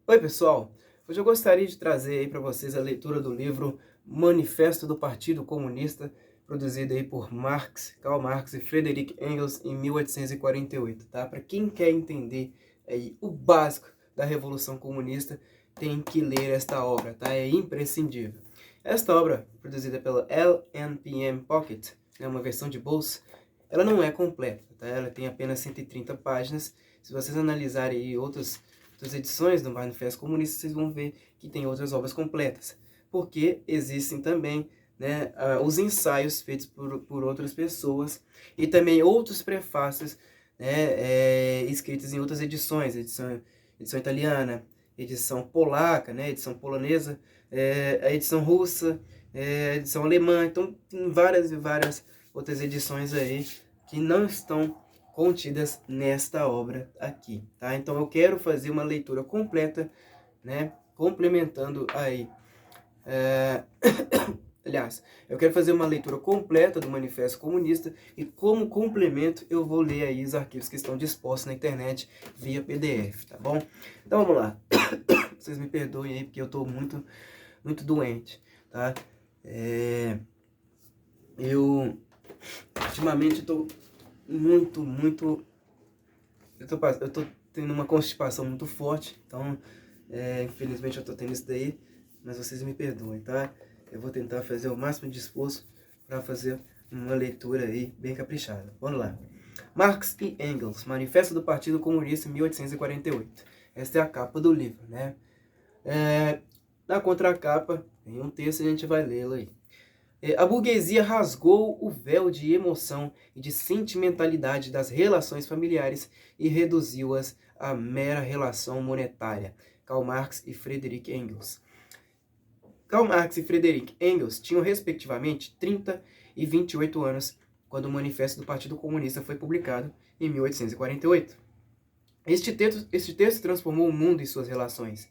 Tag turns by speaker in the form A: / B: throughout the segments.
A: Oi, pessoal! Hoje eu gostaria de trazer aí para vocês a leitura do livro Manifesto do Partido Comunista, produzido aí por Karl Marx e Friedrich Engels em 1848, tá? Para quem quer entender aí o básico da Revolução Comunista, tem que ler esta obra, tá? É imprescindível. Esta obra, produzida pela LNPM Pocket, é uma versão de bolsa, ela não é completa, tá? Ela tem apenas 130 páginas. Se vocês analisarem aí outras edições do Manifesto Comunista, vocês vão ver que tem outras obras completas, porque existem também, né, os ensaios feitos por outras pessoas e também outros prefácios, né, escritos em outras edições, edição italiana, edição polaca, né, edição polonesa, a edição russa, a edição alemã. Então tem várias e várias outras edições aí que não estão contidas nesta obra aqui, tá? Então eu quero fazer uma leitura completa, né, complementando aí, aliás, eu quero fazer uma leitura completa do Manifesto Comunista e como complemento eu vou ler aí os arquivos que estão dispostos na internet via PDF, tá bom? Então vamos lá. Vocês me perdoem aí porque eu tô muito doente, tá? Eu ultimamente tô muito. Eu tô tendo uma constipação muito forte, então, infelizmente eu tô tendo isso daí, mas vocês me perdoem, tá? Eu vou tentar fazer o máximo de esforço para fazer uma leitura aí bem caprichada. Vamos lá. Marx e Engels, Manifesto do Partido Comunista, 1848. Esta é a capa do livro, né? Na contracapa tem um texto e a gente vai lê-lo aí. A burguesia rasgou o véu de emoção e de sentimentalidade das relações familiares e reduziu-as à mera relação monetária. Karl Marx e Friedrich Engels. Karl Marx e Friedrich Engels tinham respectivamente 30 e 28 anos quando o Manifesto do Partido Comunista foi publicado em 1848. Este texto transformou o mundo e suas relações.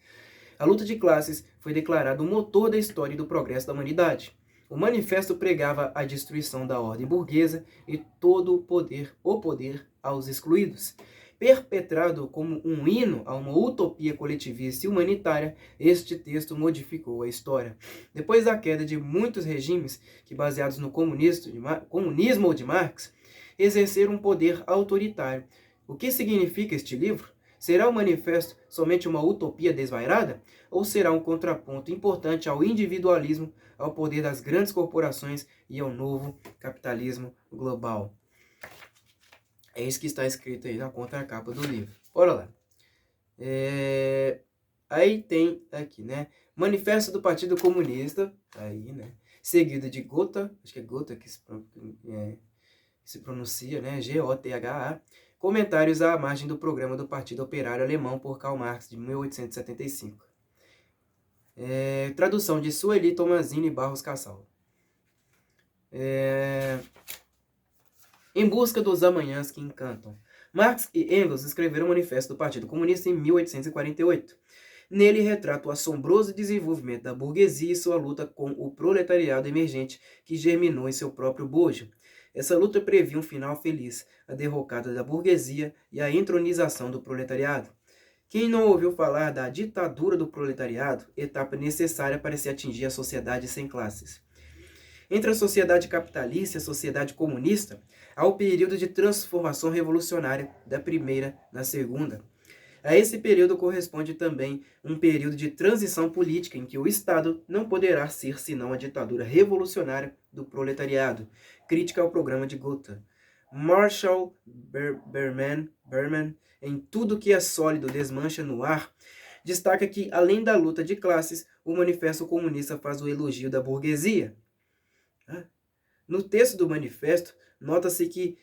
A: A luta de classes foi declarada o motor da história e do progresso da humanidade. O manifesto pregava a destruição da ordem burguesa e todo o poder aos excluídos. Perpetrado como um hino a uma utopia coletivista e humanitária, este texto modificou a história. Depois da queda de muitos regimes que, baseados no comunismo de Marx, exerceram um poder autoritário. O que significa este livro? Será o manifesto somente uma utopia desvairada? Ou será um contraponto importante ao individualismo, ao poder das grandes corporações e ao novo capitalismo global? É isso que está escrito aí na contracapa do livro. Bora lá. Aí tem aqui, né? Manifesto do Partido Comunista, aí, né? Seguido de Gotha, acho que é Gotha que se pronuncia, né? Gotha. Comentários à margem do programa do Partido Operário Alemão por Karl Marx, de 1875. Tradução de Sueli Tomazini Barros Cassal. Em busca dos amanhãs que encantam. Marx e Engels escreveram o Manifesto do Partido Comunista em 1848. Nele retrata o assombroso desenvolvimento da burguesia e sua luta com o proletariado emergente que germinou em seu próprio bojo. Essa luta previa um final feliz, a derrocada da burguesia e a entronização do proletariado. Quem não ouviu falar da ditadura do proletariado, etapa necessária para se atingir a sociedade sem classes? Entre a sociedade capitalista e a sociedade comunista, há o período de transformação revolucionária da primeira na segunda. A esse período corresponde também um período de transição política em que o Estado não poderá ser senão a ditadura revolucionária do proletariado. Crítica ao programa de Gotha. Marshall Berman, em Tudo que é Sólido Desmancha no Ar, destaca que, além da luta de classes, o Manifesto Comunista faz o elogio da burguesia. No texto do manifesto, nota-se que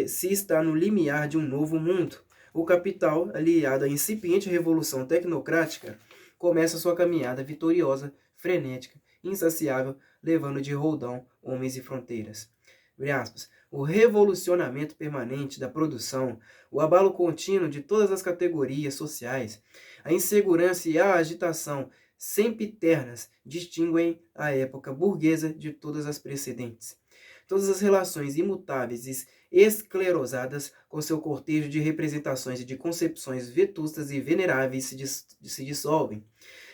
A: se está no limiar de um novo mundo. O capital, aliado à incipiente revolução tecnocrática, começa sua caminhada vitoriosa, frenética, insaciável, levando de roldão homens e fronteiras. O revolucionamento permanente da produção, o abalo contínuo de todas as categorias sociais, a insegurança e a agitação sempiternas distinguem a época burguesa de todas as precedentes. Todas as relações imutáveis esclerosadas, com seu cortejo de representações e de concepções vetustas e veneráveis se dissolvem.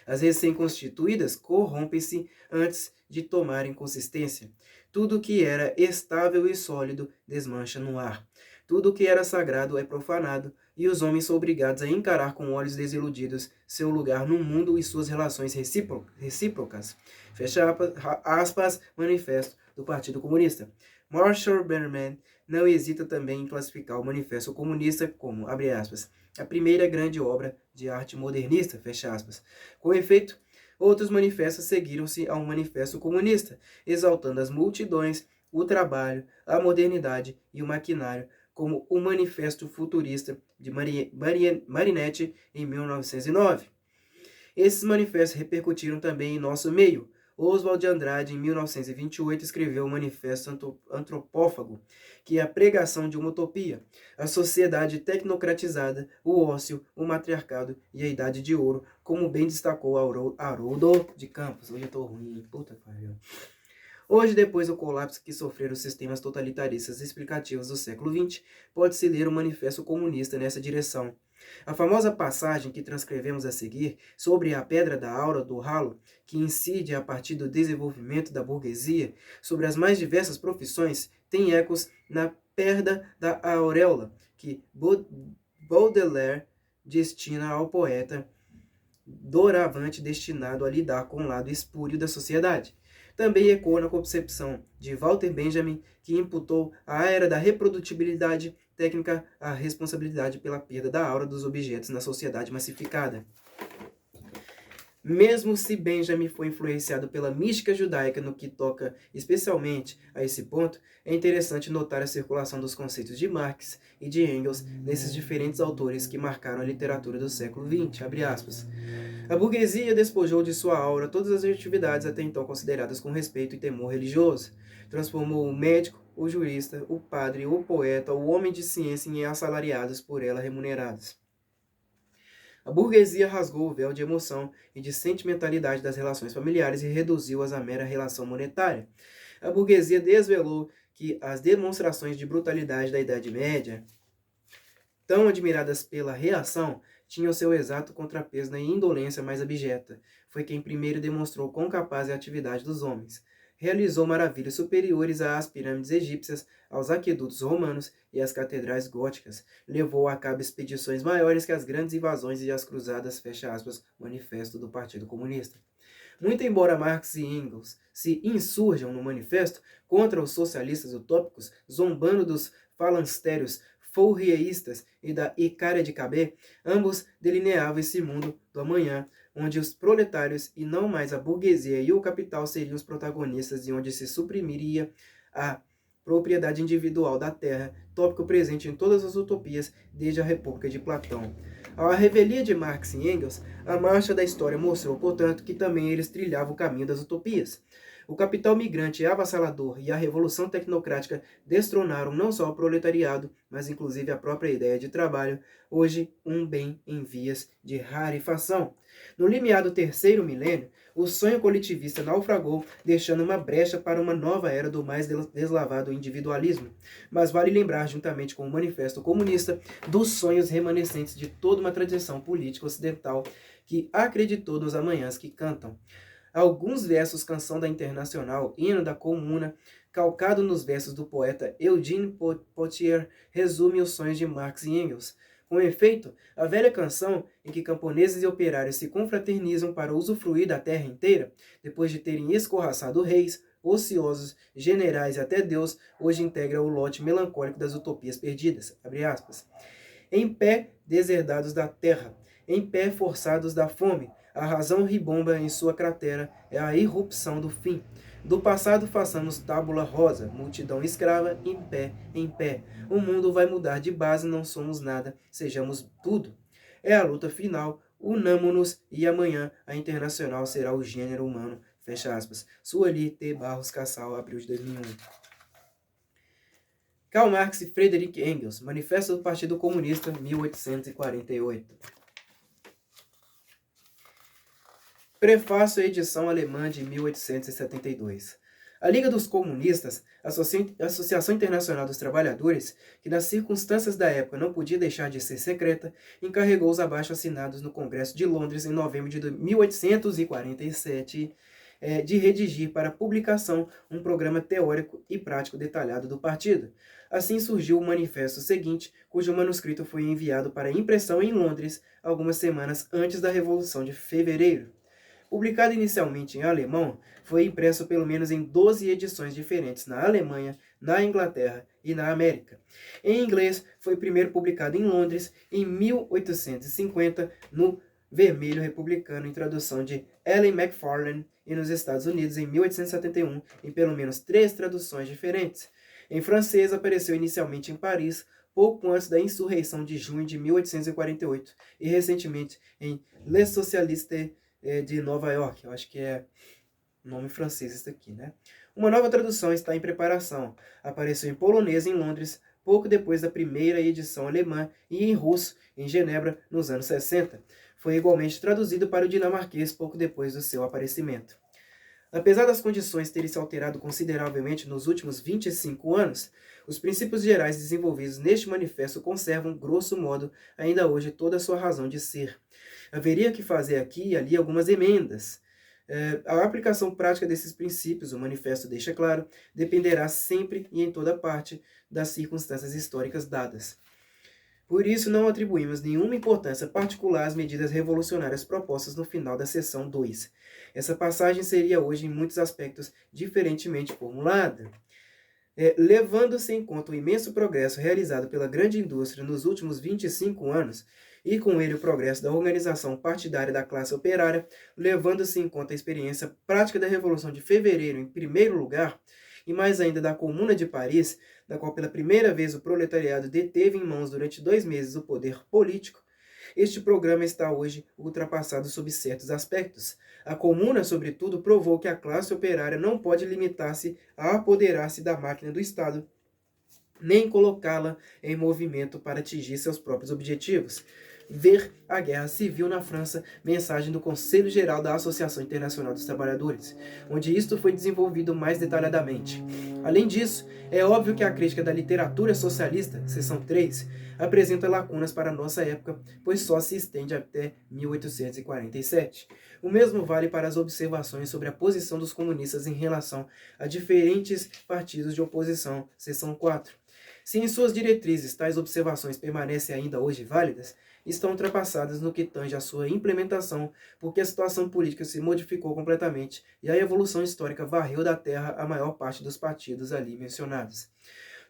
A: As recém-constituídas corrompem-se antes de tomarem consistência. Tudo que era estável e sólido desmancha no ar. Tudo que era sagrado é profanado, e os homens são obrigados a encarar com olhos desiludidos seu lugar no mundo e suas relações recíprocas. Fecha aspas, manifesto do Partido Comunista. Marshall Berman não hesita também em classificar o Manifesto Comunista como, abre aspas, a primeira grande obra de arte modernista, fecha aspas. Com efeito, outros manifestos seguiram-se ao Manifesto Comunista, exaltando as multidões, o trabalho, a modernidade e o maquinário, como o Manifesto Futurista de Marinetti em 1909. Esses manifestos repercutiram também em nosso meio. Oswald de Andrade, em 1928, escreveu o Manifesto Antropófago, que é a pregação de uma utopia, a sociedade tecnocratizada, o ócio, o matriarcado e a Idade de Ouro, como bem destacou Haroldo de Campos. Hoje eu tô ruim, puta que pariu. Hoje, depois do colapso que sofreram os sistemas totalitaristas explicativos do século XX, pode-se ler o Manifesto Comunista nessa direção. A famosa passagem que transcrevemos a seguir sobre a pedra da aura do ralo, que incide a partir do desenvolvimento da burguesia sobre as mais diversas profissões, tem ecos na perda da auréola, que Baudelaire destina ao poeta doravante destinado a lidar com o lado espúrio da sociedade. Também ecoa na concepção de Walter Benjamin, que imputou à era da reprodutibilidade técnica a responsabilidade pela perda da aura dos objetos na sociedade massificada. Mesmo se Benjamin foi influenciado pela mística judaica no que toca especialmente a esse ponto, é interessante notar a circulação dos conceitos de Marx e de Engels nesses diferentes autores que marcaram a literatura do século XX. Abre aspas. A burguesia despojou de sua aura todas as atividades até então consideradas com respeito e temor religioso. Transformou o médico, o jurista, o padre, o poeta, o homem de ciência em assalariados por ela remunerados. A burguesia rasgou o véu de emoção e de sentimentalidade das relações familiares e reduziu-as à mera relação monetária. A burguesia desvelou que as demonstrações de brutalidade da Idade Média, tão admiradas pela reação, tinham seu exato contrapeso na indolência mais abjeta. Foi quem primeiro demonstrou quão capaz é a atividade dos homens. Realizou maravilhas superiores às pirâmides egípcias, aos aquedutos romanos e às catedrais góticas. Levou a cabo expedições maiores que as grandes invasões e as cruzadas, fecha aspas, manifesto do Partido Comunista. Muito embora Marx e Engels se insurjam no manifesto contra os socialistas utópicos, zombando dos falancérios fourieristas e da Icária de Cabé, ambos delineavam esse mundo do amanhã, onde os proletários e não mais a burguesia e o capital seriam os protagonistas e onde se suprimiria a propriedade individual da terra, tópico presente em todas as utopias desde a República de Platão. À revelia de Marx e Engels, a marcha da história mostrou, portanto, que também eles trilhavam o caminho das utopias. O capital migrante avassalador e a revolução tecnocrática destronaram não só o proletariado, mas inclusive a própria ideia de trabalho, hoje um bem em vias de rarefação. No limiar do terceiro milênio, o sonho coletivista naufragou, deixando uma brecha para uma nova era do mais deslavado individualismo. Mas vale lembrar, juntamente com o Manifesto Comunista, dos sonhos remanescentes de toda uma tradição política ocidental que acreditou nos amanhãs que cantam. Alguns versos Canção da Internacional, Hino da Comuna, calcado nos versos do poeta Eugene Potier, resume os sonhos de Marx e Engels. Com efeito, a velha canção em que camponeses e operários se confraternizam para usufruir da terra inteira, depois de terem escorraçado reis, ociosos, generais e até Deus, hoje integra o lote melancólico das utopias perdidas. Abre aspas. Em pé, deserdados da terra, em pé, forçados da fome, a razão ribomba em sua cratera, é a irrupção do fim. Do passado façamos tábula rosa, multidão escrava, em pé. O mundo vai mudar de base, não somos nada, sejamos tudo. É a luta final, unamo-nos e amanhã a Internacional será o gênero humano, fecha aspas. Sueli T. Barros Cassal, abril de 2001. Karl Marx e Friedrich Engels, Manifesto do Partido Comunista, 1848. Prefácio à edição alemã de 1872. A Liga dos Comunistas, Associação Internacional dos Trabalhadores, que nas circunstâncias da época não podia deixar de ser secreta, encarregou os abaixo-assinados no Congresso de Londres em novembro de 1847 de redigir para publicação um programa teórico e prático detalhado do partido. Assim surgiu o manifesto seguinte, cujo manuscrito foi enviado para impressão em Londres algumas semanas antes da Revolução de Fevereiro. Publicado inicialmente em alemão, foi impresso pelo menos em 12 edições diferentes na Alemanha, na Inglaterra e na América. Em inglês, foi primeiro publicado em Londres em 1850, no Vermelho Republicano, em tradução de Ellen Macfarlane, e nos Estados Unidos em 1871, em pelo menos 3 traduções diferentes. Em francês, apareceu inicialmente em Paris, pouco antes da insurreição de junho de 1848, e recentemente em Les Socialistes de Nova York. Eu acho que é nome francês isso aqui, né? Uma nova tradução está em preparação. Apareceu em polonês em Londres, pouco depois da primeira edição alemã, e em russo, em Genebra, nos anos 60. Foi igualmente traduzido para o dinamarquês pouco depois do seu aparecimento. Apesar das condições terem se alterado consideravelmente nos últimos 25 anos, os princípios gerais desenvolvidos neste manifesto conservam, grosso modo, ainda hoje toda a sua razão de ser. Haveria que fazer aqui e ali algumas emendas. A aplicação prática desses princípios, o manifesto deixa claro, dependerá sempre e em toda parte das circunstâncias históricas dadas. Por isso, não atribuímos nenhuma importância particular às medidas revolucionárias propostas no final da seção 2. Essa passagem seria hoje, em muitos aspectos, diferentemente formulada. Levando-se em conta o imenso progresso realizado pela grande indústria nos últimos 25 anos, e com ele o progresso da organização partidária da classe operária, levando-se em conta a experiência prática da Revolução de Fevereiro em primeiro lugar, e mais ainda da Comuna de Paris, na qual pela primeira vez o proletariado deteve em mãos durante 2 meses o poder político, este programa está hoje ultrapassado sob certos aspectos. A Comuna, sobretudo, provou que a classe operária não pode limitar-se a apoderar-se da máquina do Estado, nem colocá-la em movimento para atingir seus próprios objetivos. Ver a Guerra Civil na França, mensagem do Conselho Geral da Associação Internacional dos Trabalhadores, onde isto foi desenvolvido mais detalhadamente. Além disso, é óbvio que a crítica da literatura socialista, seção 3, apresenta lacunas para a nossa época, pois só se estende até 1847. O mesmo vale para as observações sobre a posição dos comunistas em relação a diferentes partidos de oposição, seção 4. Se em suas diretrizes tais observações permanecem ainda hoje válidas, estão ultrapassadas no que tange à sua implementação, porque a situação política se modificou completamente e a evolução histórica varreu da terra a maior parte dos partidos ali mencionados.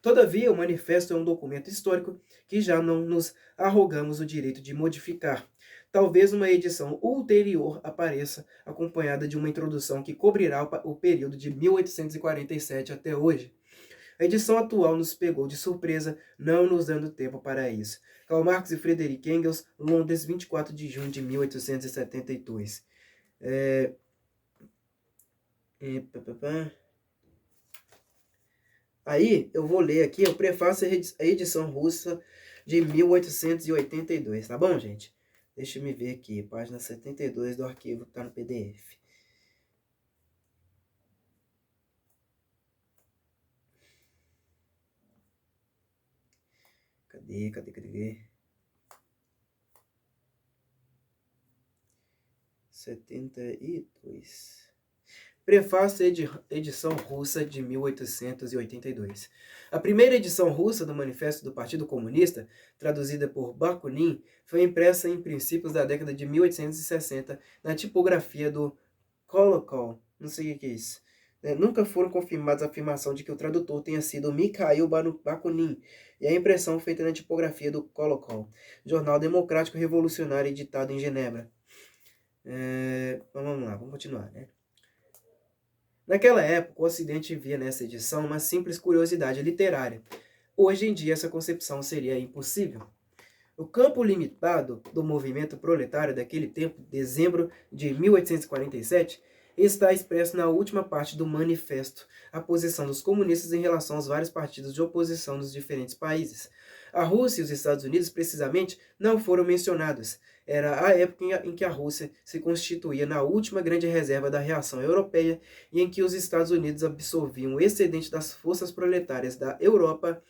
A: Todavia, o manifesto é um documento histórico que já não nos arrogamos o direito de modificar. Talvez uma edição ulterior apareça, acompanhada de uma introdução que cobrirá o período de 1847 até hoje. A edição atual nos pegou de surpresa, não nos dando tempo para isso. Karl Marx e Friedrich Engels, Londres, 24 de junho de 1872. Aí, eu vou ler aqui o prefácio à edição russa de 1882, tá bom, gente? Deixa eu me ver aqui, página 72 do arquivo que está no PDF. Cadê? 72. Prefácio à edição russa de 1882. A primeira edição russa do Manifesto do Partido Comunista, traduzida por Bakunin, foi impressa em princípios da década de 1860 na tipografia do Kolokol. Não sei o que é isso. Nunca foram confirmadas a afirmação de que o tradutor tenha sido Mikhail Bakunin, e a impressão feita na tipografia do Kolokol, jornal democrático revolucionário editado em Genebra. Vamos lá, vamos continuar, né? Naquela época, o Ocidente via nessa edição uma simples curiosidade literária. Hoje em dia, essa concepção seria impossível. O campo limitado do movimento proletário daquele tempo, dezembro de 1847, está expresso na última parte do manifesto, a posição dos comunistas em relação aos vários partidos de oposição nos diferentes países. A Rússia e os Estados Unidos, precisamente, não foram mencionados. Era a época em que a Rússia se constituía na última grande reserva da reação europeia e em que os Estados Unidos absorviam o excedente das forças proletárias da Europa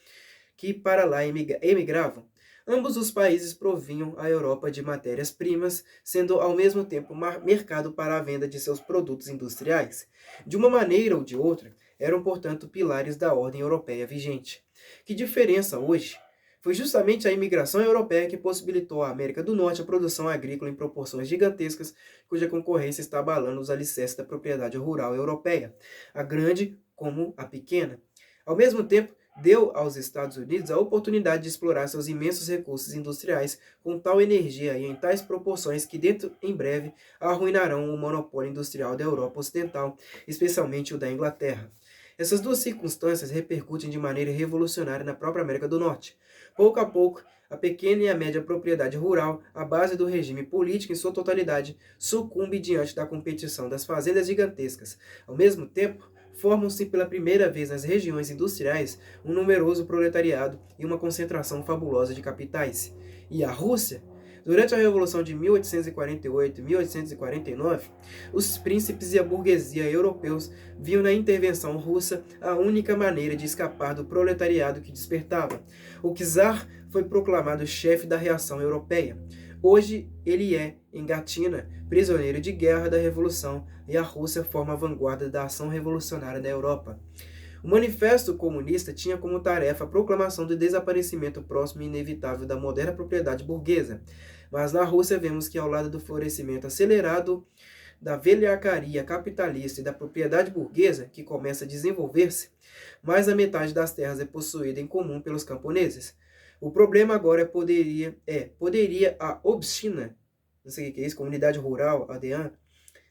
A: que para lá emigravam. Ambos os países provinham a Europa de matérias-primas, sendo ao mesmo tempo mercado para a venda de seus produtos industriais. De uma maneira ou de outra, eram, portanto, pilares da ordem europeia vigente. Que diferença hoje? Foi justamente a imigração europeia que possibilitou à América do Norte a produção agrícola em proporções gigantescas, cuja concorrência está abalando os alicerces da propriedade rural europeia, a grande como a pequena. Ao mesmo tempo, deu aos Estados Unidos a oportunidade de explorar seus imensos recursos industriais com tal energia e em tais proporções que dentro em breve arruinarão o monopólio industrial da Europa Ocidental, especialmente o da Inglaterra. Essas duas circunstâncias repercutem de maneira revolucionária na própria América do Norte. Pouco a pouco, a pequena e a média propriedade rural, a base do regime político em sua totalidade, sucumbe diante da competição das fazendas gigantescas. Ao mesmo tempo, formam-se pela primeira vez nas regiões industriais um numeroso proletariado e uma concentração fabulosa de capitais. E a Rússia? Durante a Revolução de 1848 e 1849, os príncipes e a burguesia europeus viam na intervenção russa a única maneira de escapar do proletariado que despertava. O czar foi proclamado chefe da reação europeia. Hoje ele é, em Gatina, prisioneiro de guerra da Revolução e a Rússia forma a vanguarda da ação revolucionária da Europa. O Manifesto Comunista tinha como tarefa a proclamação do desaparecimento próximo e inevitável da moderna propriedade burguesa, mas na Rússia vemos que ao lado do florescimento acelerado da velhacaria capitalista e da propriedade burguesa, que começa a desenvolver-se, mais da metade das terras é possuída em comum pelos camponeses. O problema agora poderia a Obshchina, não sei o que é isso, Comunidade Rural, ADAN,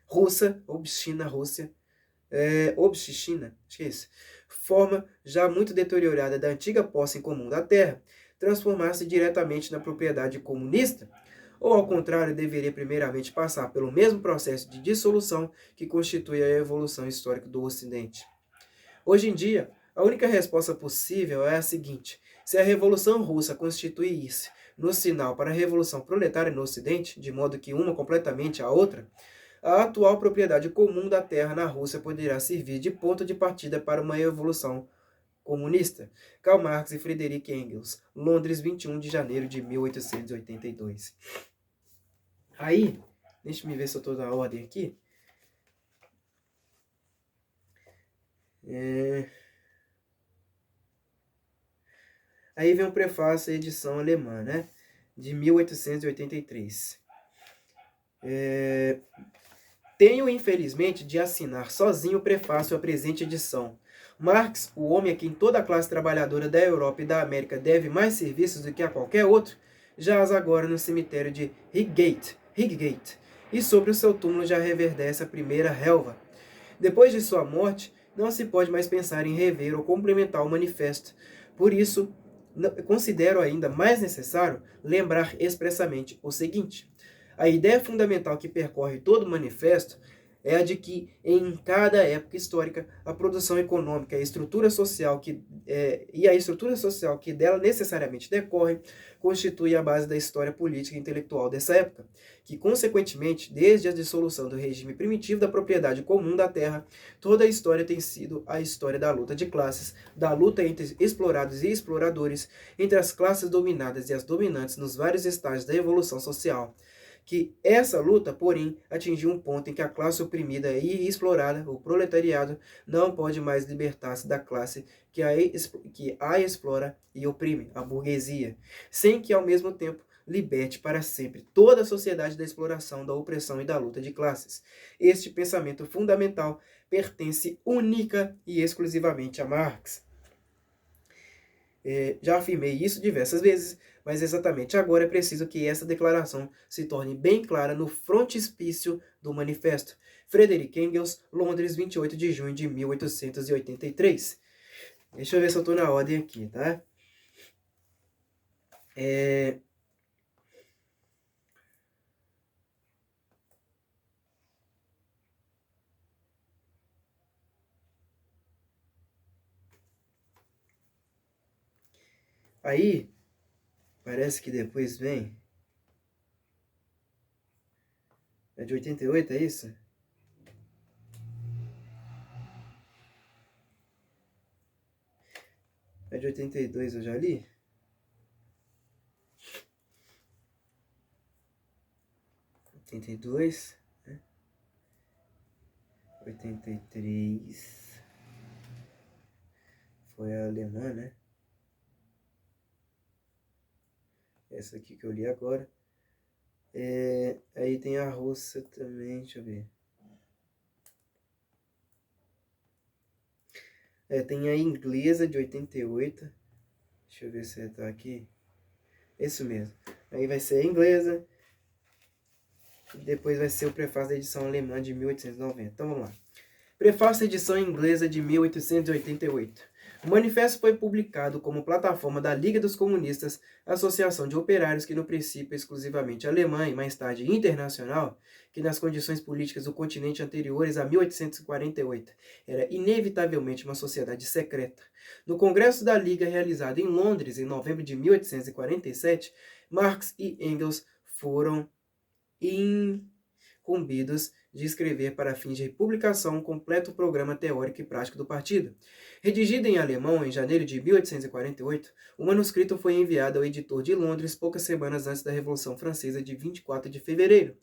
A: russa, Obshchina, Rússia, Obshchina, acho que é isso, forma já muito deteriorada da antiga posse em comum da terra, transformar-se diretamente na propriedade comunista? Ou, ao contrário, deveria primeiramente passar pelo mesmo processo de dissolução que constitui a evolução histórica do Ocidente? Hoje em dia, a única resposta possível é a seguinte: se a Revolução Russa constituísse no sinal para a Revolução Proletária no Ocidente, de modo que uma completamente a outra, a atual propriedade comum da terra na Rússia poderá servir de ponto de partida para uma evolução comunista. Karl Marx e Friedrich Engels, Londres, 21 de janeiro de 1882. Aí, deixa eu ver se eu estou na ordem aqui. Aí vem o prefácio, a edição alemã, né? De 1883. Tenho, infelizmente, de assinar sozinho o prefácio à presente edição. Marx, o homem a quem toda a classe trabalhadora da Europa e da América deve mais serviços do que a qualquer outro, jaz agora no cemitério de Highgate, e sobre o seu túmulo já reverdece a primeira relva. Depois de sua morte, não se pode mais pensar em rever ou complementar o manifesto. Por isso, considero ainda mais necessário lembrar expressamente o seguinte: a ideia fundamental que percorre todo o manifesto é a de que, em cada época histórica, a produção econômica e a estrutura social que dela necessariamente decorre constitui a base da história política e intelectual dessa época, que, consequentemente, desde a dissolução do regime primitivo da propriedade comum da terra, toda a história tem sido a história da luta de classes, da luta entre explorados e exploradores, entre as classes dominadas e as dominantes nos vários estágios da evolução social. Que essa luta, porém, atingiu um ponto em que a classe oprimida e explorada, o proletariado, não pode mais libertar-se da classe que a explora e oprime, a burguesia, sem que, ao mesmo tempo, liberte para sempre toda a sociedade da exploração, da opressão e da luta de classes. Este pensamento fundamental pertence única e exclusivamente a Marx. Já afirmei isso diversas vezes, mas exatamente agora é preciso que essa declaração se torne bem clara no frontispício do manifesto. Friedrich Engels, Londres, 28 de junho de 1883. Deixa eu ver se eu estou na ordem aqui, tá? Aí, parece que depois vem... É de 88, é isso? É de 82, eu já li? Oitenta e dois, né? 83 foi a alemã, né? Essa aqui que eu li agora. Aí tem a russa também, deixa eu ver. Tem a inglesa de 88. Deixa eu ver se tá aqui. Isso mesmo. Aí vai ser a inglesa. E depois vai ser o prefácio da edição alemã de 1890. Então vamos lá. Prefácio da edição inglesa de 1888. O manifesto foi publicado como plataforma da Liga dos Comunistas, associação de operários que no princípio exclusivamente alemã e mais tarde internacional, que nas condições políticas do continente anteriores a 1848 era inevitavelmente uma sociedade secreta. No Congresso da Liga realizado em Londres em novembro de 1847, Marx e Engels foram incumbidos de escrever para fins de publicação um completo programa teórico e prático do partido. Redigido em alemão em janeiro de 1848, o manuscrito foi enviado ao editor de Londres poucas semanas antes da Revolução Francesa de 24 de fevereiro.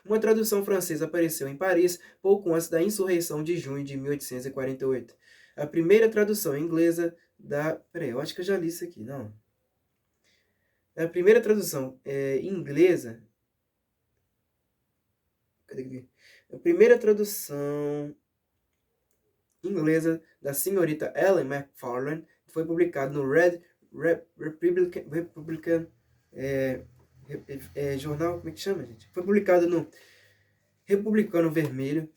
A: Uma tradução francesa apareceu em Paris pouco antes da insurreição de junho de 1848. A primeira tradução inglesa da... Peraí, eu acho que eu já li isso aqui, não. A primeira tradução inglesa... Cadê aqui? A primeira tradução inglesa da senhorita Ellen Macfarlane foi publicada no Republican jornal, como é que chama, gente? Foi publicado no Republicano Vermelho,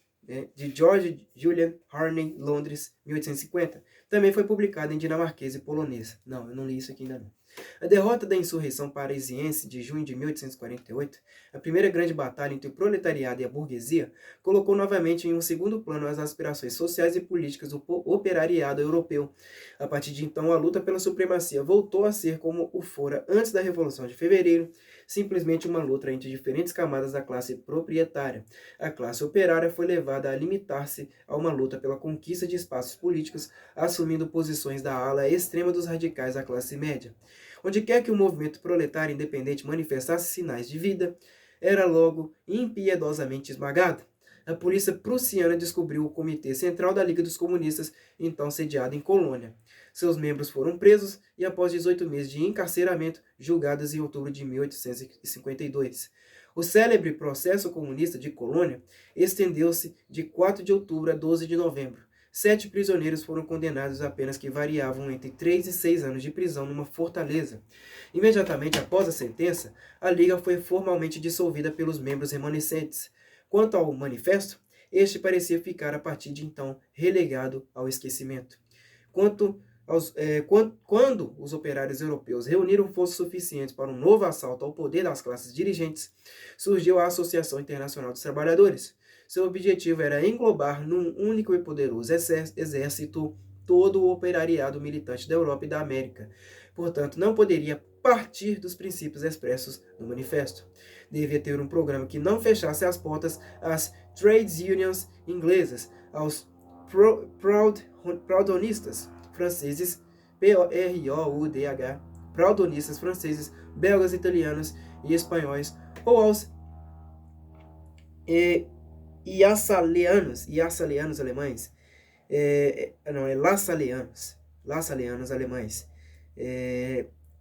A: de George Julian Harney, Londres, 1850. Também foi publicado em dinamarquês e polonês. Não, eu não li isso aqui ainda não. A derrota da insurreição parisiense de junho de 1848, a primeira grande batalha entre o proletariado e a burguesia, colocou novamente em um segundo plano as aspirações sociais e políticas do operariado europeu. A partir de então, a luta pela supremacia voltou a ser como o fora antes da Revolução de Fevereiro, simplesmente uma luta entre diferentes camadas da classe proprietária. A classe operária foi levada a limitar-se a uma luta pela conquista de espaços políticos, assumindo posições da ala extrema dos radicais da classe média. Onde quer que o movimento proletário independente manifestasse sinais de vida, era logo impiedosamente esmagado. A polícia prussiana descobriu o Comitê Central da Liga dos Comunistas, então sediado em Colônia. Seus membros foram presos e, após 18 meses de encarceramento, julgados em outubro de 1852. O célebre processo comunista de Colônia estendeu-se de 4 de outubro a 12 de novembro. 7 prisioneiros foram condenados a penas que variavam entre 3 e 6 anos de prisão numa fortaleza. Imediatamente após a sentença, a Liga foi formalmente dissolvida pelos membros remanescentes. Quanto ao manifesto, este parecia ficar a partir de então relegado ao esquecimento. Quando os operários europeus reuniram forças suficientes para um novo assalto ao poder das classes dirigentes, surgiu a Associação Internacional dos Trabalhadores. Seu objetivo era englobar num único e poderoso exército todo o operariado militante da Europa e da América. Portanto, não poderia partir dos princípios expressos no manifesto. Devia ter um programa que não fechasse as portas às trades unions inglesas, aos Proudonistas franceses, P-R-O-U-D-H, Proudonistas franceses, belgas, italianos e espanhóis, ou aos Lassalianos alemães, Lassalianos alemães.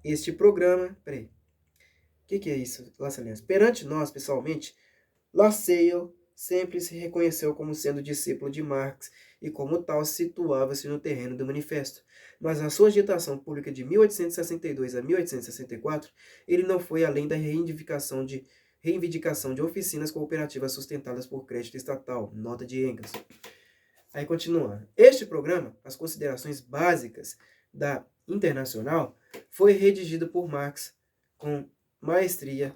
A: Este programa, peraí, o que é isso, Lassalianos? Perante nós, pessoalmente, Lassalle sempre se reconheceu como sendo discípulo de Marx e como tal situava-se no terreno do manifesto. Mas na sua agitação pública de 1862 a 1864, ele não foi além da reivindicação de oficinas cooperativas sustentadas por crédito estatal, nota de Engels. Aí continua. Este programa, as considerações básicas da Internacional, foi redigido por Marx com maestria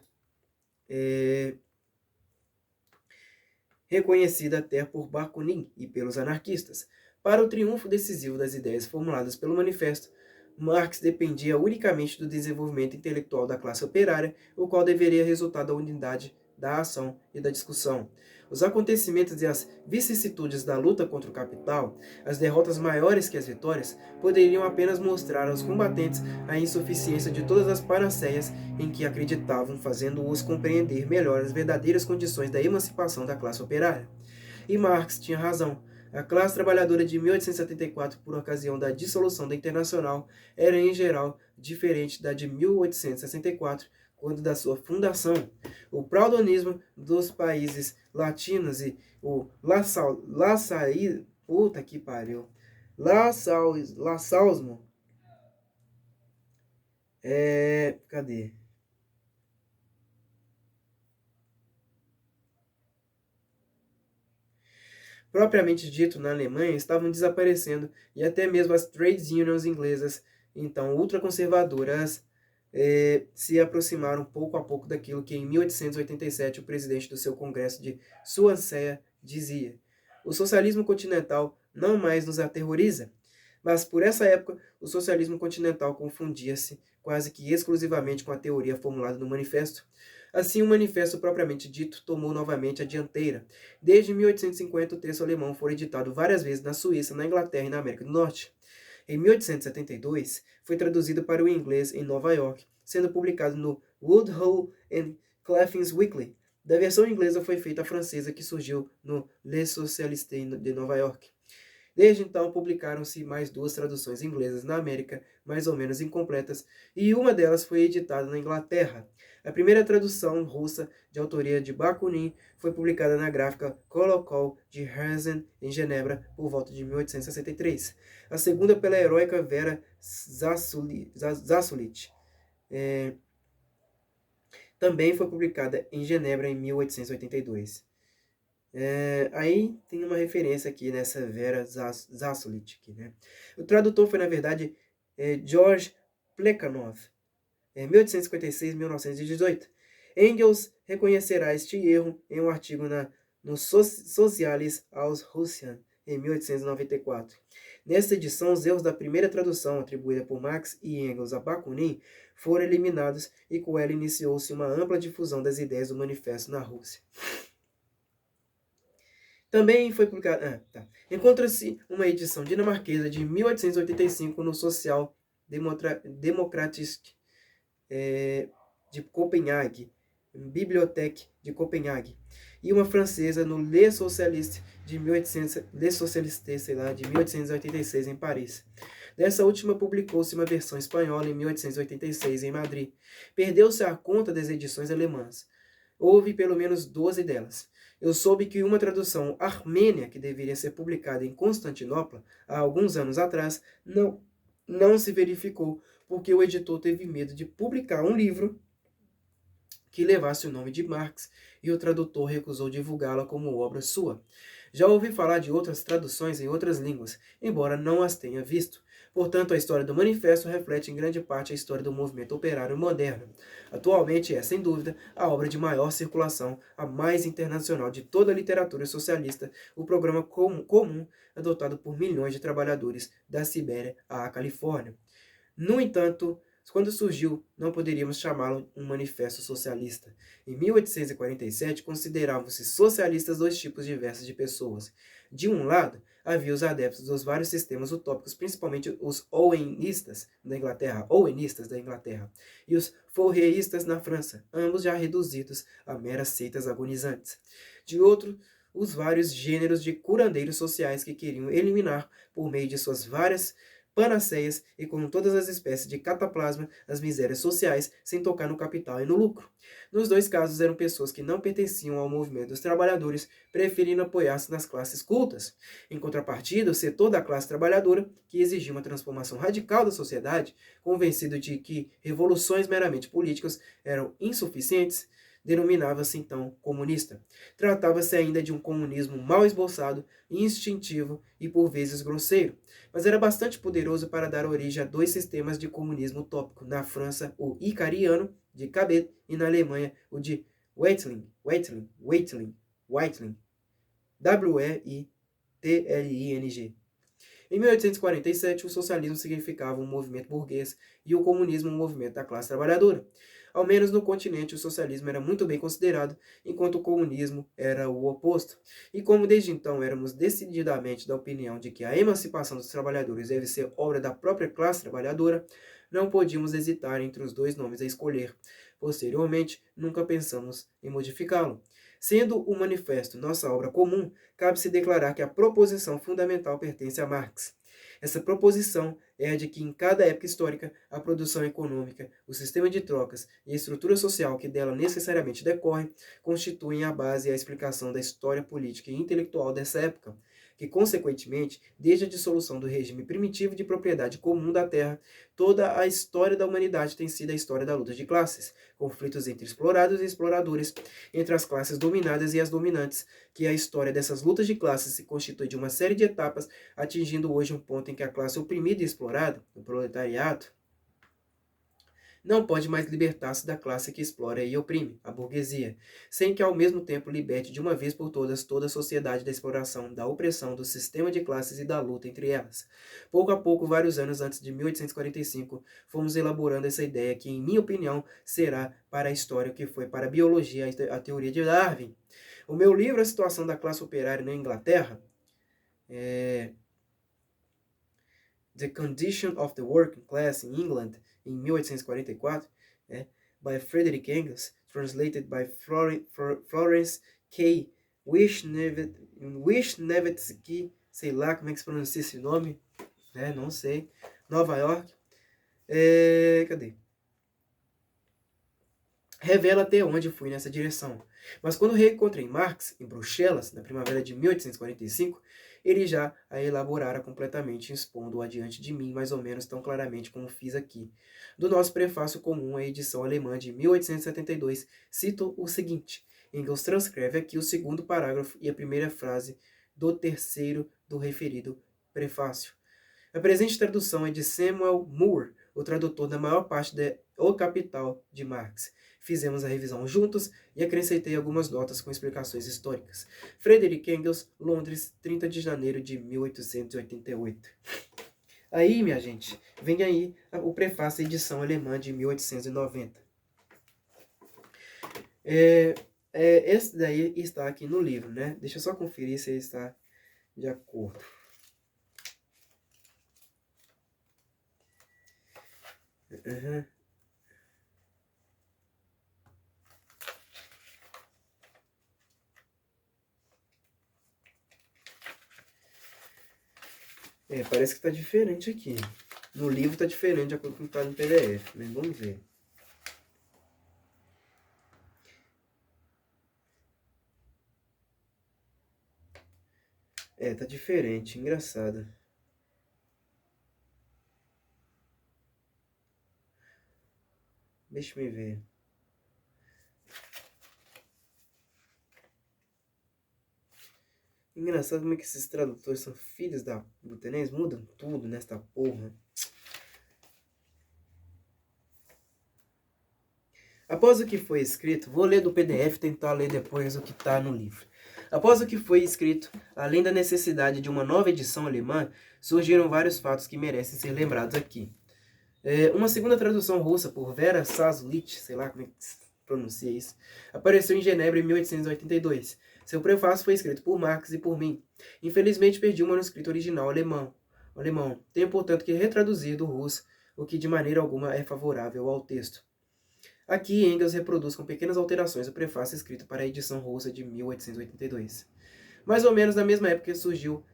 A: reconhecida até por Bakunin e pelos anarquistas. Para o triunfo decisivo das ideias formuladas pelo manifesto, Marx dependia unicamente do desenvolvimento intelectual da classe operária, o qual deveria resultar da unidade da ação e da discussão. Os acontecimentos e as vicissitudes da luta contra o capital, as derrotas maiores que as vitórias, poderiam apenas mostrar aos combatentes a insuficiência de todas as panaceias em que acreditavam, fazendo-os compreender melhor as verdadeiras condições da emancipação da classe operária. E Marx tinha razão. A classe trabalhadora de 1874, por ocasião da dissolução da Internacional, era em geral diferente da de 1864, quando da sua fundação. O praudonismo dos países latinos e o lassalsmo, cadê? Propriamente dito, na Alemanha, estavam desaparecendo, e até mesmo as trade unions inglesas, então ultraconservadoras, se aproximaram pouco a pouco daquilo que em 1887 o presidente do seu congresso de Swansea dizia: o socialismo continental não mais nos aterroriza. Mas por essa época, o socialismo continental confundia-se quase que exclusivamente com a teoria formulada no manifesto. Assim, o manifesto propriamente dito tomou novamente a dianteira. Desde 1850, o texto alemão foi editado várias vezes na Suíça, na Inglaterra e na América do Norte. Em 1872, foi traduzido para o inglês em Nova York, sendo publicado no Woodhull and Claflin's Weekly. Da versão inglesa foi feita a francesa, que surgiu no Le Socialiste de Nova York. Desde então, publicaram-se mais 2 traduções inglesas na América, mais ou menos incompletas, e uma delas foi editada na Inglaterra. A primeira tradução russa, de autoria de Bakunin, foi publicada na gráfica Kolokol de Herzen, em Genebra, por volta de 1863. A segunda pela heróica Vera Zasulich. Também foi publicada em Genebra em 1882. Aí tem uma referência aqui nessa Vera Zasulich. Né? O tradutor foi, na verdade, George Plekhanov, 1856-1918. Engels reconhecerá este erro em um artigo no Socialis aus Russland, em 1894. Nessa edição, os erros da primeira tradução, atribuída por Marx e Engels a Bakunin, foram eliminados e com ela iniciou-se uma ampla difusão das ideias do manifesto na Rússia. Também foi publicada... Encontra-se uma edição dinamarquesa de 1885 no Social Democratisk de Copenhague, Bibliothèque de Copenhague, e uma francesa no Le Socialiste de 1886 em Paris. Dessa última publicou-se uma versão espanhola em 1886 em Madrid. Perdeu-se a conta das edições alemãs. Houve pelo menos 12 delas. Eu soube que uma tradução armênia, que deveria ser publicada em Constantinopla há alguns anos atrás, não se verificou, porque o editor teve medo de publicar um livro que levasse o nome de Marx, e o tradutor recusou divulgá-la como obra sua. Já ouvi falar de outras traduções em outras línguas, embora não as tenha visto. Portanto, a história do manifesto reflete em grande parte a história do movimento operário moderno. Atualmente é, sem dúvida, a obra de maior circulação, a mais internacional de toda a literatura socialista, o programa comum adotado por milhões de trabalhadores da Sibéria à Califórnia. No entanto, quando surgiu, não poderíamos chamá-lo um manifesto socialista. Em 1847, consideravam-se socialistas 2 tipos diversos de pessoas. De um lado, havia os adeptos dos vários sistemas utópicos, principalmente os Owenistas da Inglaterra, e os Fourieristas na França, ambos já reduzidos a meras seitas agonizantes. De outro, os vários gêneros de curandeiros sociais que queriam eliminar, por meio de suas várias panaceias e com todas as espécies de cataplasma, as misérias sociais, sem tocar no capital e no lucro. Nos 2 casos eram pessoas que não pertenciam ao movimento dos trabalhadores, preferindo apoiar-se nas classes cultas. Em contrapartida, o setor da classe trabalhadora, que exigia uma transformação radical da sociedade, convencido de que revoluções meramente políticas eram insuficientes, denominava-se então comunista. Tratava-se ainda de um comunismo mal esboçado, instintivo e por vezes grosseiro, mas era bastante poderoso para dar origem a 2 sistemas de comunismo utópico. Na França, o icariano, de Cabet, e na Alemanha, o de Weitling, W-E-I-T-L-I-N-G. Em 1847, o socialismo significava um movimento burguês e o comunismo um movimento da classe trabalhadora. Ao menos no continente, o socialismo era muito bem considerado, enquanto o comunismo era o oposto. E como desde então éramos decididamente da opinião de que a emancipação dos trabalhadores deve ser obra da própria classe trabalhadora, não podíamos hesitar entre os dois nomes a escolher. Posteriormente, nunca pensamos em modificá-lo. Sendo o manifesto nossa obra comum, cabe-se declarar que a proposição fundamental pertence a Marx. Essa proposição é a de que em cada época histórica, a produção econômica, o sistema de trocas e a estrutura social que dela necessariamente decorre, constituem a base e a explicação da história política e intelectual dessa época, que, consequentemente, desde a dissolução do regime primitivo de propriedade comum da terra, toda a história da humanidade tem sido a história da luta de classes, conflitos entre explorados e exploradores, entre as classes dominadas e as dominantes, que a história dessas lutas de classes se constitui de uma série de etapas, atingindo hoje um ponto em que a classe oprimida e explorada, o proletariado, não pode mais libertar-se da classe que explora e oprime, a burguesia, sem que ao mesmo tempo liberte de uma vez por todas toda a sociedade da exploração, da opressão, do sistema de classes e da luta entre elas. Pouco a pouco, vários anos antes de 1845, fomos elaborando essa ideia que, em minha opinião, será para a história o que foi para a biologia a teoria de Darwin. O meu livro A Situação da Classe Operária na Inglaterra, The Condition of the Working Class in England, em 1844, by Frederick Engels, translated by Florence K. Wisniewski, sei lá como é que se pronuncia esse nome, não sei, Nova York. Cadê? Revela até onde fui nessa direção. Mas quando reencontrei Marx, em Bruxelas, na primavera de 1845, ele já a elaborara completamente, expondo-o adiante de mim, mais ou menos tão claramente como fiz aqui. Do nosso prefácio comum à edição alemã de 1872, cito o seguinte: Engels transcreve aqui o segundo parágrafo e a primeira frase do terceiro do referido prefácio. A presente tradução é de Samuel Moore, o tradutor da maior parte de O Capital de Marx. Fizemos a revisão juntos e acrescentei algumas notas com explicações históricas. Frederick Engels, Londres, 30 de janeiro de 1888. Aí, minha gente, vem aí o prefácio, edição alemã de 1890. Esse daí está aqui no livro, né? Deixa eu só conferir se ele está de acordo. Parece que tá diferente aqui. No livro tá diferente de acordo com o que tá no PDF, mas vamos ver. Tá diferente, engraçado. Deixa eu ver. Engraçado como é que esses tradutores são filhos da puta, né? Eles mudam tudo nesta porra. Após o que foi escrito, vou ler do PDF e tentar ler depois o que está no livro. Após o que foi escrito, além da necessidade de uma nova edição alemã, surgiram vários fatos que merecem ser lembrados aqui. Uma segunda tradução russa por Vera Sassulich, sei lá como é que se pronuncia isso, apareceu em Genebra em 1882. Seu prefácio foi escrito por Marx e por mim. Infelizmente perdi o manuscrito original alemão. Tenho, portanto, que retraduzir do russo, o que de maneira alguma é favorável ao texto. Aqui Engels reproduz com pequenas alterações o prefácio escrito para a edição russa de 1882. Mais ou menos na mesma época surgiu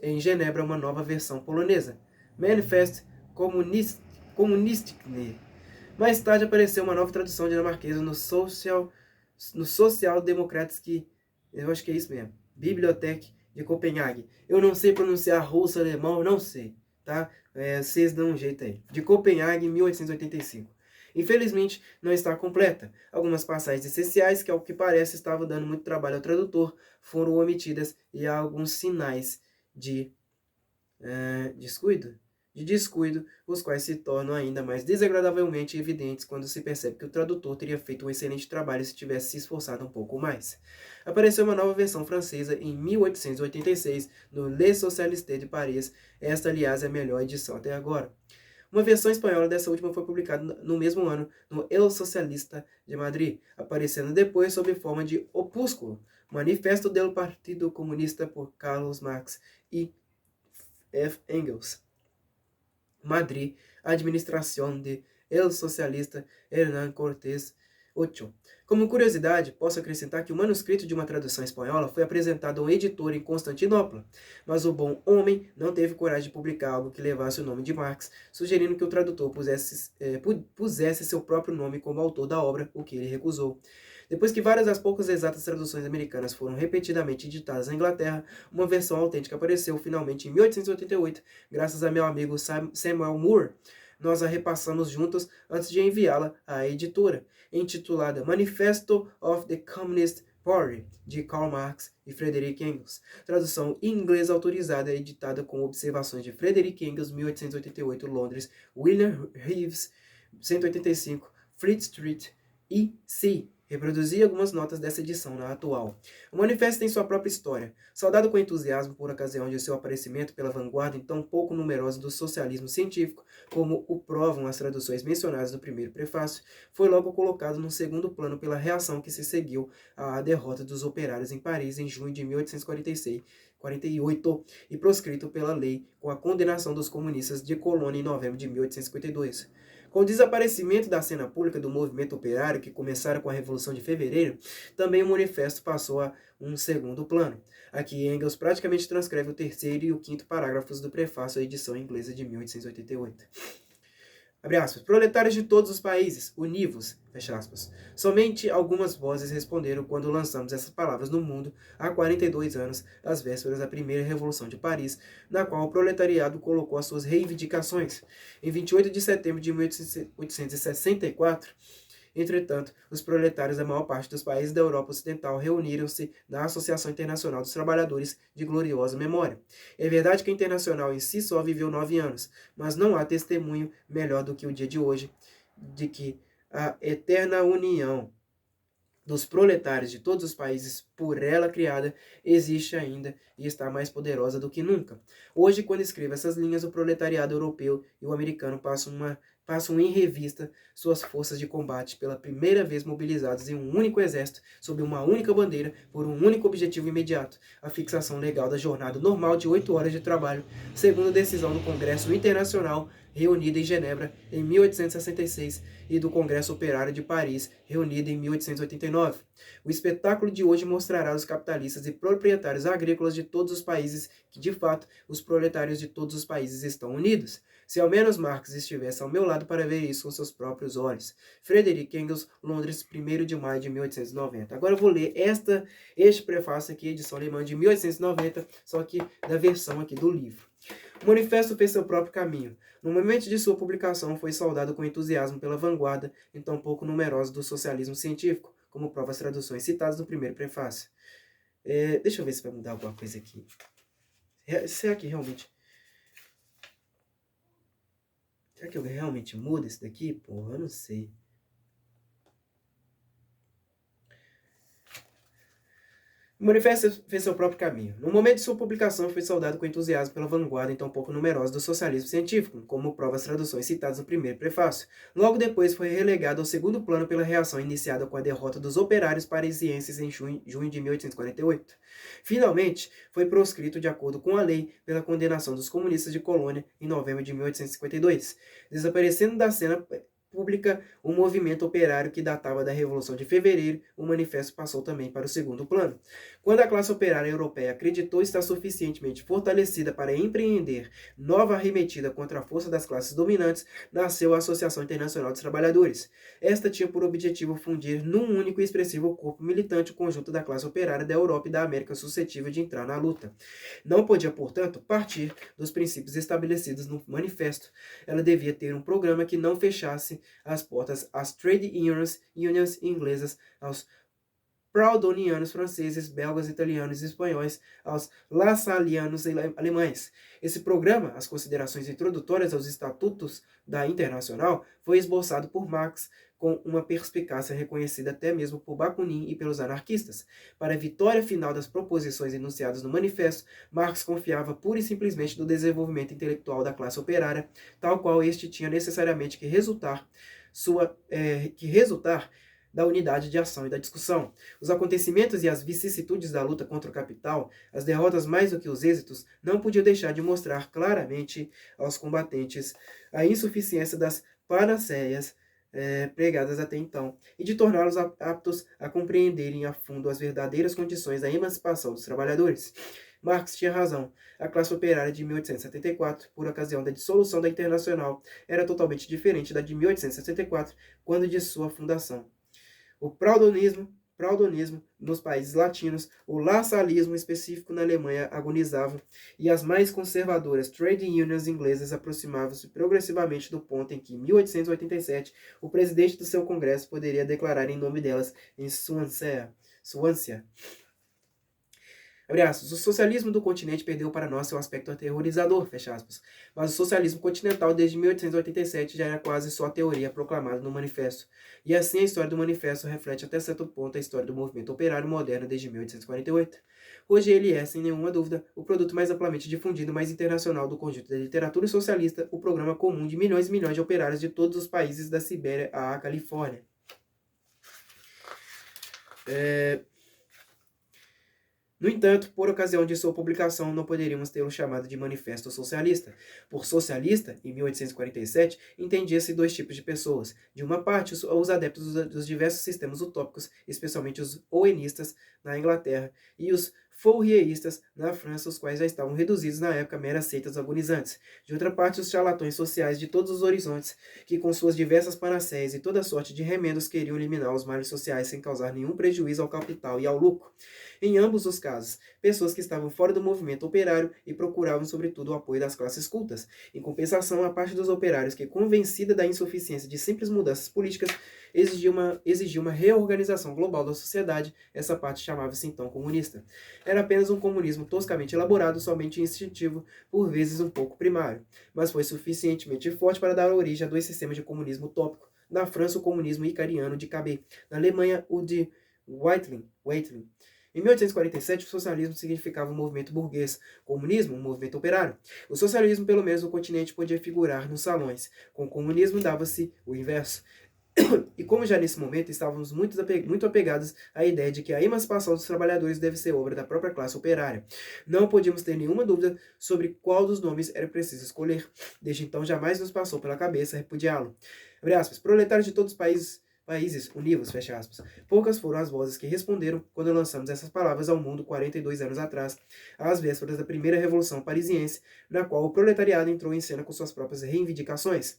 A: em Genebra uma nova versão polonesa, Manifest Kommunistyczny. Mais tarde apareceu uma nova tradução dinamarquesa no Social Democratic, eu acho que é isso mesmo, Bibliothek de Copenhague. Eu não sei pronunciar russo, alemão, não sei, tá? Vocês dão um jeito aí. De Copenhague, 1885. Infelizmente, não está completa. Algumas passagens essenciais, que ao que parece estavam dando muito trabalho ao tradutor, foram omitidas e há alguns sinais de de descuido, os quais se tornam ainda mais desagradavelmente evidentes quando se percebe que o tradutor teria feito um excelente trabalho se tivesse se esforçado um pouco mais. Apareceu uma nova versão francesa em 1886 no Les Socialistes de Paris. Esta, aliás, é a melhor edição até agora. Uma versão espanhola dessa última foi publicada no mesmo ano no El Socialista de Madrid, aparecendo depois sob forma de opúsculo, Manifesto del Partido Comunista por Carlos Marx e F. Engels. Madrid, Administração de El Socialista Hernán Cortés VIII. Como curiosidade, posso acrescentar que o manuscrito de uma tradução espanhola foi apresentado a um editor em Constantinopla, mas o bom homem não teve coragem de publicar algo que levasse o nome de Marx, sugerindo que o tradutor pusesse seu próprio nome como autor da obra, o que ele recusou. Depois que várias das poucas exatas traduções americanas foram repetidamente editadas na Inglaterra, uma versão autêntica apareceu finalmente em 1888, graças a meu amigo Samuel Moore. Nós a repassamos juntos antes de enviá-la à editora, intitulada Manifesto of the Communist Party, de Karl Marx e Frederick Engels. Tradução inglesa autorizada, editada com observações de Frederick Engels, 1888, Londres, William Reeves, 185, Fleet Street, E.C. Reproduzi algumas notas dessa edição na atual. O manifesto tem sua própria história. Saudado com entusiasmo por ocasião de seu aparecimento pela vanguarda então pouco numerosa do socialismo científico, como o provam as traduções mencionadas no primeiro prefácio, foi logo colocado no segundo plano pela reação que se seguiu à derrota dos operários em Paris em junho de 1848 e proscrito pela lei com a condenação dos comunistas de Colônia em novembro de 1852. Com o desaparecimento da cena pública do movimento operário, que começara com a Revolução de Fevereiro, também o manifesto passou a um segundo plano. Aqui Engels praticamente transcreve o terceiro e o quinto parágrafos do prefácio à edição inglesa de 1888. Abre aspas, proletários de todos os países, univos, fecha aspas. Somente algumas vozes responderam quando lançamos essas palavras no mundo há 42 anos, às vésperas da primeira Revolução de Paris, na qual o proletariado colocou as suas reivindicações. Em 28 de setembro de 1864, entretanto, os proletários da maior parte dos países da Europa Ocidental reuniram-se na Associação Internacional dos Trabalhadores de gloriosa memória. É verdade que a Internacional em si só viveu 9 anos, mas não há testemunho melhor do que o dia de hoje de que a eterna união dos proletários de todos os países por ela criada existe ainda e está mais poderosa do que nunca. Hoje, quando escrevo essas linhas, o proletariado europeu e o americano passam em revista suas forças de combate pela primeira vez mobilizadas em um único exército, sob uma única bandeira, por um único objetivo imediato, a fixação legal da jornada normal de 8 horas de trabalho, segundo decisão do Congresso Internacional, reunido em Genebra em 1866, e do Congresso Operário de Paris, reunido em 1889. O espetáculo de hoje mostrará aos capitalistas e proprietários agrícolas de todos os países que, de fato, os proletários de todos os países estão unidos. Se ao menos Marx estivesse ao meu lado para ver isso com seus próprios olhos. Frederick Engels, Londres, 1º de maio de 1890. Agora eu vou ler este prefácio aqui, edição alemã de 1890, só que da versão aqui do livro. O manifesto fez seu próprio caminho. No momento de sua publicação, foi saudado com entusiasmo pela vanguarda, então pouco numerosa do socialismo científico, como prova as traduções citadas no primeiro prefácio. Deixa eu ver se vai mudar alguma coisa aqui. Será que realmente... Será que eu realmente mudo isso daqui? Porra, eu não sei. O manifesto fez seu próprio caminho. No momento de sua publicação, foi saudado com entusiasmo pela vanguarda então pouco numerosa do socialismo científico, como prova as traduções citadas no primeiro prefácio. Logo depois, foi relegado ao segundo plano pela reação iniciada com a derrota dos operários parisienses em junho de 1848. Finalmente, foi proscrito de acordo com a lei pela condenação dos comunistas de Colônia em novembro de 1852, desaparecendo da cena pública o movimento operário que datava da Revolução de Fevereiro. O manifesto passou também para o segundo plano. Quando a classe operária europeia acreditou estar suficientemente fortalecida para empreender nova arremetida contra a força das classes dominantes, nasceu a Associação Internacional dos Trabalhadores. Esta tinha por objetivo fundir num único e expressivo corpo militante o conjunto da classe operária da Europa e da América suscetível de entrar na luta. Não podia, portanto, partir dos princípios estabelecidos no manifesto. Ela devia ter um programa que não fechasse as portas às trade unions inglesas, aos Proudhonianos franceses, belgas, italianos e espanhóis aos Lassallianos alemães. Esse programa, as considerações introdutórias aos estatutos da Internacional, foi esboçado por Marx com uma perspicácia reconhecida até mesmo por Bakunin e pelos anarquistas. Para a vitória final das proposições enunciadas no manifesto, Marx confiava pura e simplesmente no desenvolvimento intelectual da classe operária, tal qual este tinha necessariamente que resultar da unidade de ação e da discussão. Os acontecimentos e as vicissitudes da luta contra o capital, as derrotas mais do que os êxitos, não podiam deixar de mostrar claramente aos combatentes a insuficiência das panaceias pregadas até então, e de torná-los aptos a compreenderem a fundo as verdadeiras condições da emancipação dos trabalhadores. Marx tinha razão. A classe operária de 1874, por ocasião da dissolução da Internacional, era totalmente diferente da de 1864, quando de sua fundação. O Proudhonismo nos países latinos, o lassalismo específico na Alemanha agonizava, e as mais conservadoras trade unions inglesas aproximavam-se progressivamente do ponto em que, em 1887, o presidente do seu congresso poderia declarar em nome delas em Swansea. O socialismo do continente perdeu para nós seu aspecto aterrorizador, fecha aspas. Mas o socialismo continental desde 1887 já era quase só a teoria proclamada no manifesto. E assim a história do manifesto reflete até certo ponto a história do movimento operário moderno desde 1848. Hoje ele é, sem nenhuma dúvida, o produto mais amplamente difundido, mais internacional do conjunto da literatura socialista, o programa comum de milhões e milhões de operários de todos os países da Sibéria à Califórnia. No entanto, por ocasião de sua publicação, não poderíamos tê-lo chamado de Manifesto Socialista. Por socialista, em 1847, entendia-se dois tipos de pessoas. De uma parte, os adeptos dos diversos sistemas utópicos, especialmente os owenistas na Inglaterra, e os fourieristas na França, os quais já estavam reduzidos na época a meras seitas agonizantes. De outra parte, os charlatões sociais de todos os horizontes, que com suas diversas panaceias e toda sorte de remendos queriam eliminar os males sociais sem causar nenhum prejuízo ao capital e ao lucro. Em ambos os casos, pessoas que estavam fora do movimento operário e procuravam sobretudo o apoio das classes cultas. Em compensação, a parte dos operários que, convencida da insuficiência de simples mudanças políticas, exigia uma reorganização global da sociedade, essa parte chamava-se então comunista. Era apenas um comunismo toscamente elaborado, somente instintivo, por vezes um pouco primário, mas foi suficientemente forte para dar origem a dois sistemas de comunismo utópico. Na França, o comunismo icariano de Cabet, na Alemanha, o de Weitling. Em 1847, o socialismo significava um movimento burguês, o comunismo, um movimento operário. O socialismo, pelo menos no continente, podia figurar nos salões. Com o comunismo, dava-se o inverso. E como já nesse momento estávamos muito apegados à ideia de que a emancipação dos trabalhadores deve ser obra da própria classe operária, não podíamos ter nenhuma dúvida sobre qual dos nomes era preciso escolher. Desde então, jamais nos passou pela cabeça repudiá-lo. Abre aspas, proletários de todos os países univos, fecha aspas. Poucas foram as vozes que responderam quando lançamos essas palavras ao mundo 42 anos atrás, às vésperas da primeira Revolução Parisiense, na qual o proletariado entrou em cena com suas próprias reivindicações.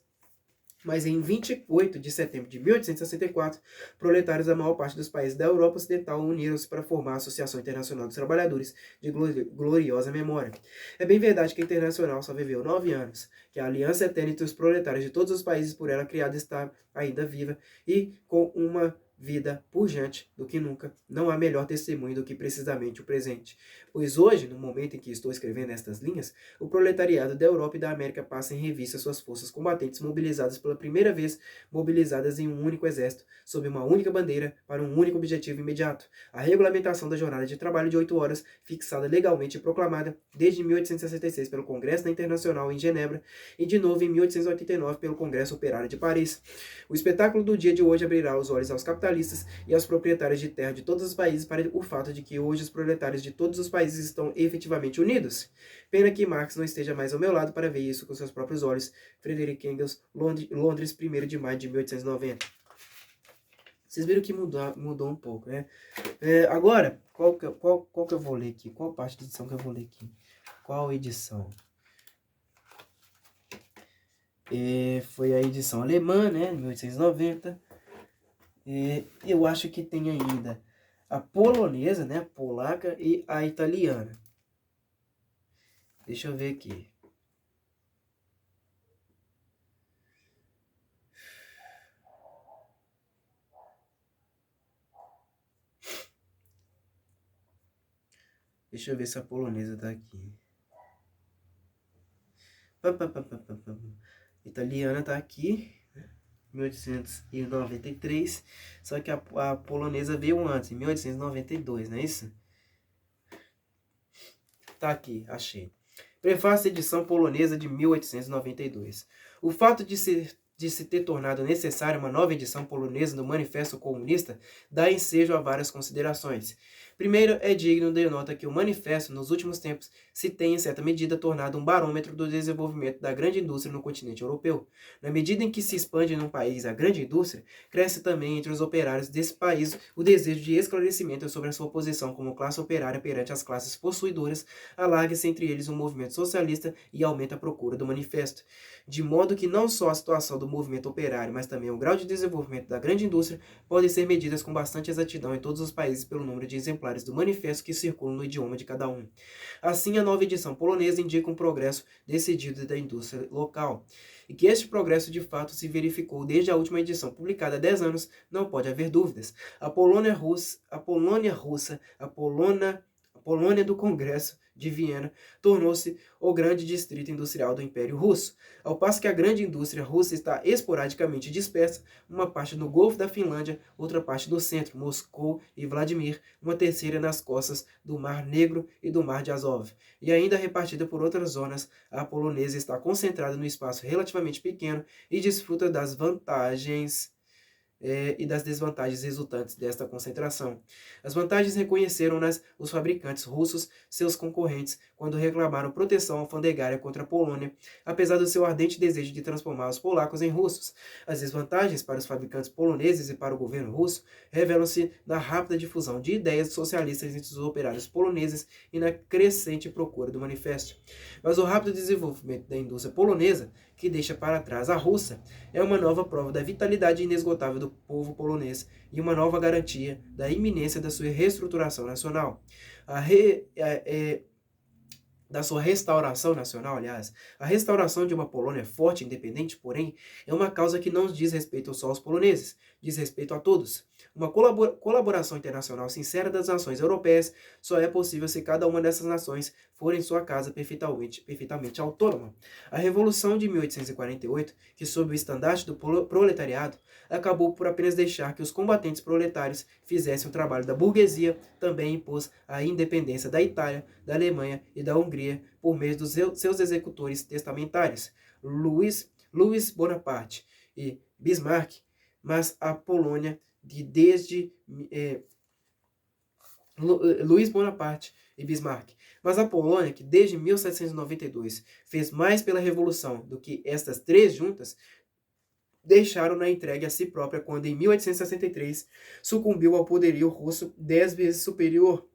A: Mas em 28 de setembro de 1864, proletários da maior parte dos países da Europa Ocidental uniram-se para formar a Associação Internacional dos Trabalhadores de gloriosa memória. É bem verdade que a Internacional só viveu 9 anos, que a aliança eterna entre os proletários de todos os países por ela criada está ainda viva e com uma vida pujante do que nunca. Não há melhor testemunho do que precisamente o presente. Pois hoje, no momento em que estou escrevendo estas linhas, o proletariado da Europa e da América passa em revista suas forças combatentes mobilizadas pela primeira vez, mobilizadas em um único exército, sob uma única bandeira, para um único objetivo imediato: a regulamentação da jornada de trabalho de 8 horas, fixada legalmente e proclamada desde 1866 pelo Congresso Internacional em Genebra e de novo em 1889 pelo Congresso Operário de Paris. O espetáculo do dia de hoje abrirá os olhos aos capitalistas e aos proprietários de terra de todos os países para o fato de que hoje os proletários de todos os países estão efetivamente unidos. Pena que Marx não esteja mais ao meu lado para ver isso com seus próprios olhos. Frederick Engels, Londres, 1º de maio de 1890. Vocês viram que mudou um pouco, né? Agora, qual que eu vou ler aqui? Qual parte da edição que eu vou ler aqui? Qual edição? Foi a edição alemã, né? 1890. Eu acho que tem ainda a polonesa, né? A polaca e a italiana. Deixa eu ver aqui. Deixa eu ver se a polonesa tá aqui. Italiana tá aqui, 1893. Só que a polonesa veio antes, em 1892, não é isso? Tá aqui, achei. Prefácio edição polonesa de 1892. O fato de se ter tornado necessária uma nova edição polonesa do Manifesto Comunista dá ensejo a várias considerações. Primeiro, é digno de nota que o manifesto, nos últimos tempos, se tem, em certa medida, tornado um barômetro do desenvolvimento da grande indústria no continente europeu. Na medida em que se expande num país a grande indústria, cresce também entre os operários desse país o desejo de esclarecimento sobre a sua posição como classe operária perante as classes possuidoras, alarga-se entre eles um movimento socialista e aumenta a procura do manifesto. De modo que não só a situação do movimento operário, mas também o grau de desenvolvimento da grande indústria podem ser medidas com bastante exatidão em todos os países pelo número de exemplares do manifesto que circulam no idioma de cada um. Assim, a nova edição polonesa indica um progresso decidido da indústria local. E que este progresso de fato se verificou desde a última edição publicada há 10 anos, não pode haver dúvidas. A Polônia do Congresso de Viena tornou-se o grande distrito industrial do Império Russo, ao passo que a grande indústria russa está esporadicamente dispersa, uma parte no Golfo da Finlândia, outra parte no centro, Moscou e Vladimir, uma terceira nas costas do Mar Negro e do Mar de Azov, e ainda repartida por outras zonas. A polonesa está concentrada no espaço relativamente pequeno e desfruta das vantagens e das desvantagens resultantes desta concentração. As vantagens reconheceram-nas os fabricantes russos, seus concorrentes, quando reclamaram proteção alfandegária contra a Polônia, apesar do seu ardente desejo de transformar os polacos em russos. As desvantagens para os fabricantes poloneses e para o governo russo revelam-se na rápida difusão de ideias socialistas entre os operários poloneses e na crescente procura do manifesto. Mas o rápido desenvolvimento da indústria polonesa, que deixa para trás a russa, é uma nova prova da vitalidade inesgotável do povo polonês e uma nova garantia da iminência da sua reestruturação nacional. Da sua restauração nacional, aliás. A restauração de uma Polônia forte e independente, porém, é uma causa que não diz respeito só aos poloneses, diz respeito a todos. Uma colaboração internacional sincera das nações europeias só é possível se cada uma dessas nações for em sua casa perfeitamente autônoma. A Revolução de 1848, que sob o estandarte do proletariado, acabou por apenas deixar que os combatentes proletários fizessem o trabalho da burguesia, também impôs a independência da Itália, da Alemanha e da Hungria por meio dos seus executores testamentários, Luiz Bonaparte e Bismarck, mas a Polônia Luiz Bonaparte e Bismarck. Mas a Polônia, que desde 1792 fez mais pela Revolução do que estas três juntas, deixaram-na entregue a si própria quando, em 1863, sucumbiu ao poderio russo 10 vezes superior.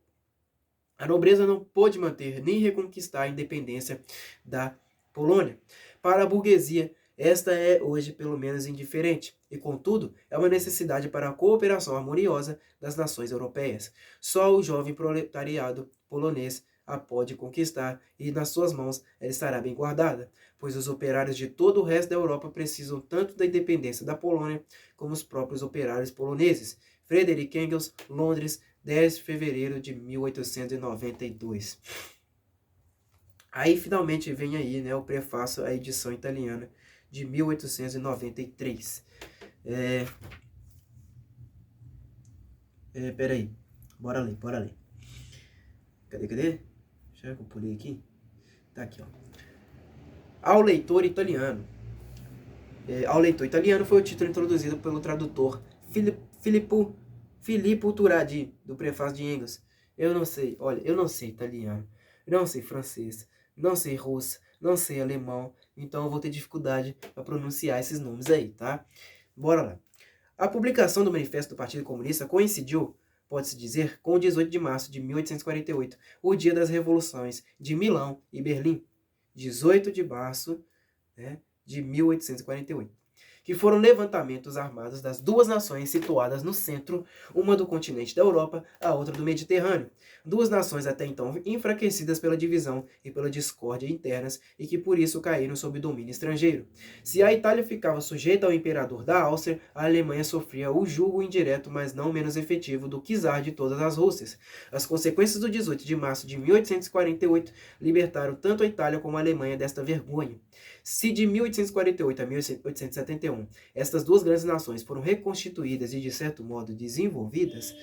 A: A nobreza não pôde manter nem reconquistar a independência da Polônia. Para a burguesia, esta é hoje pelo menos indiferente, e contudo é uma necessidade para a cooperação harmoniosa das nações europeias. Só o jovem proletariado polonês a pode conquistar, e nas suas mãos ela estará bem guardada, pois os operários de todo o resto da Europa precisam tanto da independência da Polônia como os próprios operários poloneses. Frederick Engels, Londres, 10 de fevereiro de 1892. Aí finalmente vem aí, né, o prefácio à edição italiana de 1893. Peraí, bora ler. Cadê? Será que eu pulei aqui? Tá aqui, ó. Ao leitor italiano. Ao leitor italiano foi o título introduzido pelo tradutor Filippo Turadi, do prefácio de Engels. Eu não sei italiano, não sei francês, não sei russo, não sei alemão, então eu vou ter dificuldade para pronunciar esses nomes aí, tá? Bora lá. A publicação do Manifesto do Partido Comunista coincidiu, pode-se dizer, com o 18 de março de 1848, o dia das revoluções de Milão e Berlim. 18 de março, né, de 1848. que foram levantamentos armados das duas nações situadas no centro, uma do continente da Europa, a outra do Mediterrâneo. Duas nações até então enfraquecidas pela divisão e pela discórdia internas e que por isso caíram sob domínio estrangeiro. Se a Itália ficava sujeita ao imperador da Áustria, a Alemanha sofria o jugo indireto, mas não menos efetivo, do czar de todas as Rússias. As consequências do 18 de março de 1848 libertaram tanto a Itália como a Alemanha desta vergonha. Se de 1848 a 1871 estas duas grandes nações foram reconstituídas e, de certo modo, desenvolvidas,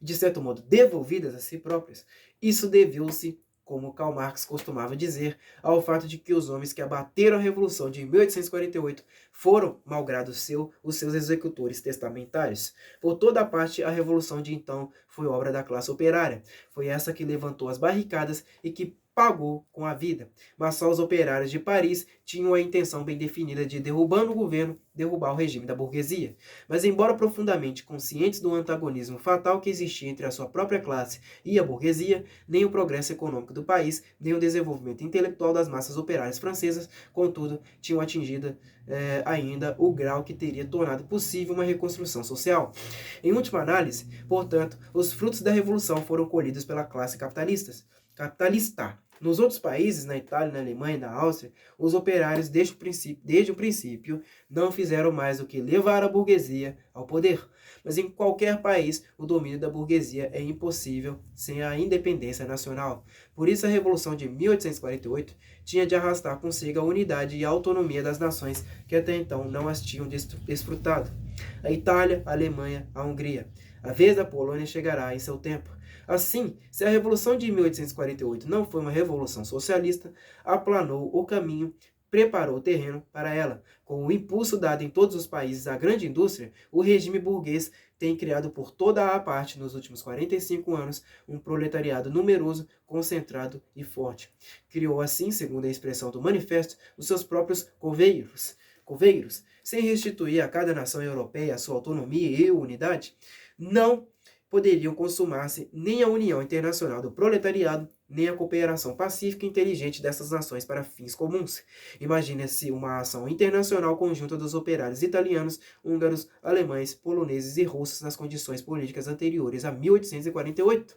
A: de certo modo, devolvidas a si próprias, isso deveu-se, como Karl Marx costumava dizer, ao fato de que os homens que abateram a Revolução de 1848 foram, malgrado os seus executores testamentários. Por toda a parte, a Revolução de então foi obra da classe operária. Foi essa que levantou as barricadas e que pagou com a vida. Mas só os operários de Paris tinham a intenção bem definida de, derrubando o governo, derrubar o regime da burguesia. Mas, embora profundamente conscientes do antagonismo fatal que existia entre a sua própria classe e a burguesia, nem o progresso econômico do país, nem o desenvolvimento intelectual das massas operárias francesas, contudo, tinham atingido ainda o grau que teria tornado possível uma reconstrução social. Em última análise, portanto, os frutos da Revolução foram colhidos pela classe capitalista. Nos outros países, na Itália, na Alemanha e na Áustria, os operários desde o princípio não fizeram mais do que levar a burguesia ao poder. Mas em qualquer país, o domínio da burguesia é impossível sem a independência nacional. Por isso, a Revolução de 1848 tinha de arrastar consigo a unidade e a autonomia das nações que até então não as tinham desfrutado. A Itália, a Alemanha, a Hungria. A vez da Polônia chegará em seu tempo. Assim, se a Revolução de 1848 não foi uma revolução socialista, aplanou o caminho, preparou o terreno para ela. Com o impulso dado em todos os países à grande indústria, o regime burguês tem criado por toda a parte nos últimos 45 anos um proletariado numeroso, concentrado e forte. Criou assim, segundo a expressão do manifesto, os seus próprios coveiros, sem restituir a cada nação europeia a sua autonomia e unidade, não poderiam consumar-se nem a união internacional do proletariado, nem a cooperação pacífica e inteligente dessas nações para fins comuns. Imagine-se uma ação internacional conjunta dos operários italianos, húngaros, alemães, poloneses e russos nas condições políticas anteriores a 1848.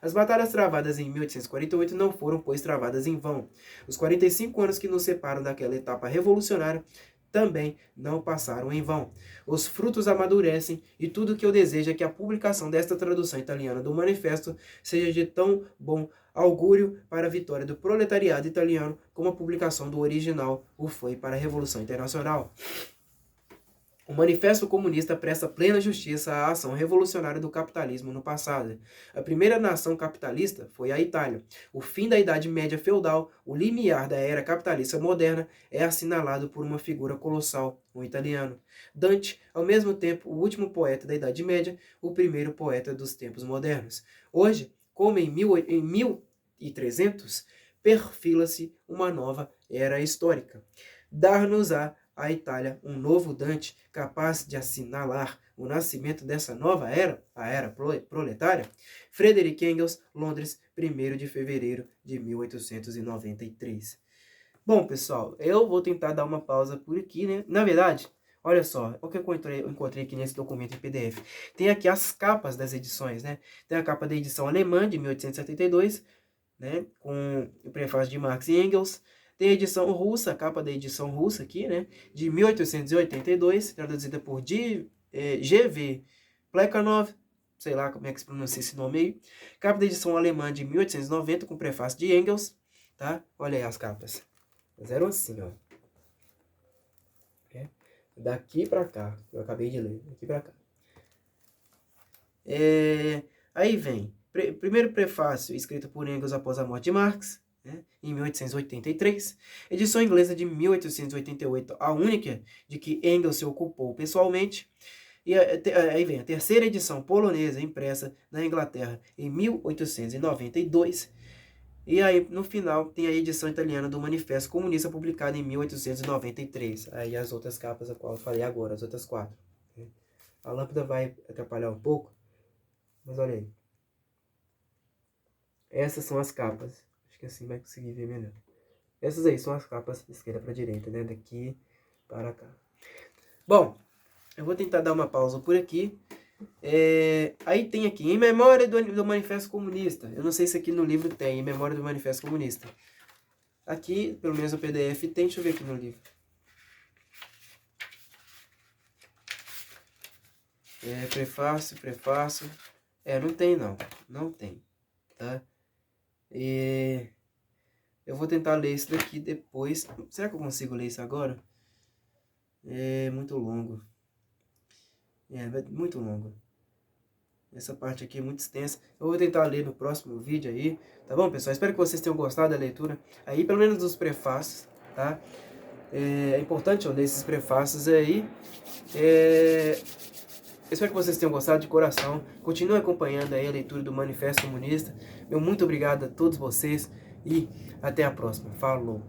A: As batalhas travadas em 1848 não foram, pois, travadas em vão. Os 45 anos que nos separam daquela etapa revolucionária também não passaram em vão. Os frutos amadurecem e tudo o que eu desejo é que a publicação desta tradução italiana do manifesto seja de tão bom augúrio para a vitória do proletariado italiano como a publicação do original o foi para a Revolução Internacional. O Manifesto Comunista presta plena justiça à ação revolucionária do capitalismo no passado. A primeira nação capitalista foi a Itália. O fim da Idade Média feudal, o limiar da era capitalista moderna, é assinalado por uma figura colossal, o italiano. Dante, ao mesmo tempo, o último poeta da Idade Média, o primeiro poeta dos tempos modernos. Hoje, como em 1300, perfila-se uma nova era histórica. Dar-nos-á a Itália um novo Dante capaz de assinalar o nascimento dessa nova era, a era proletária? Frederick Engels, Londres, 1º de fevereiro de 1893. Bom, pessoal, eu vou tentar dar uma pausa por aqui, né? Na verdade, olha só, o que eu encontrei aqui nesse documento em PDF. Tem aqui as capas das edições, né? Tem a capa da edição alemã de 1872, né? Com o prefácio de Marx e Engels. Tem a edição russa, a capa da edição russa aqui, né? De 1882, traduzida por G.V. Plekhanov, sei lá como é que se pronuncia esse nome aí. Capa da edição alemã de 1890, com prefácio de Engels, tá? Olha aí as capas. Fizeram assim, ó. Daqui pra cá, eu acabei de ler, daqui pra cá. Aí vem, primeiro prefácio escrito por Engels após a morte de Marx, né, em 1883, edição inglesa de 1888, a única de que Engels se ocupou pessoalmente, e aí vem a terceira edição polonesa impressa na Inglaterra em 1892, e aí no final tem a edição italiana do Manifesto Comunista publicada em 1893, aí as outras capas a qual eu falei agora, as outras 4. Né. A lâmpada vai atrapalhar um pouco, mas olha aí. Essas são as capas. Acho que assim vai conseguir ver melhor. Essas aí são as capas de esquerda para direita, né? Daqui para cá. Bom, eu vou tentar dar uma pausa por aqui. Aí tem aqui, em memória do Manifesto Comunista. Eu não sei se aqui no livro tem, em memória do Manifesto Comunista. Aqui, pelo menos o PDF tem, deixa eu ver aqui no livro. Prefácio. Não tem não, não tem, tá? Eu vou tentar ler isso daqui depois. Será que eu consigo ler isso agora? É muito longo. Muito longo. Essa parte aqui é muito extensa. Eu vou tentar ler no próximo vídeo aí, tá bom, pessoal? Espero que vocês tenham gostado da leitura aí, pelo menos dos prefácios, tá? É importante eu ler esses prefácios aí. Espero que vocês tenham gostado de coração. Continue acompanhando aí a leitura do Manifesto Comunista. Meu muito obrigado a todos vocês e até a próxima. Falou!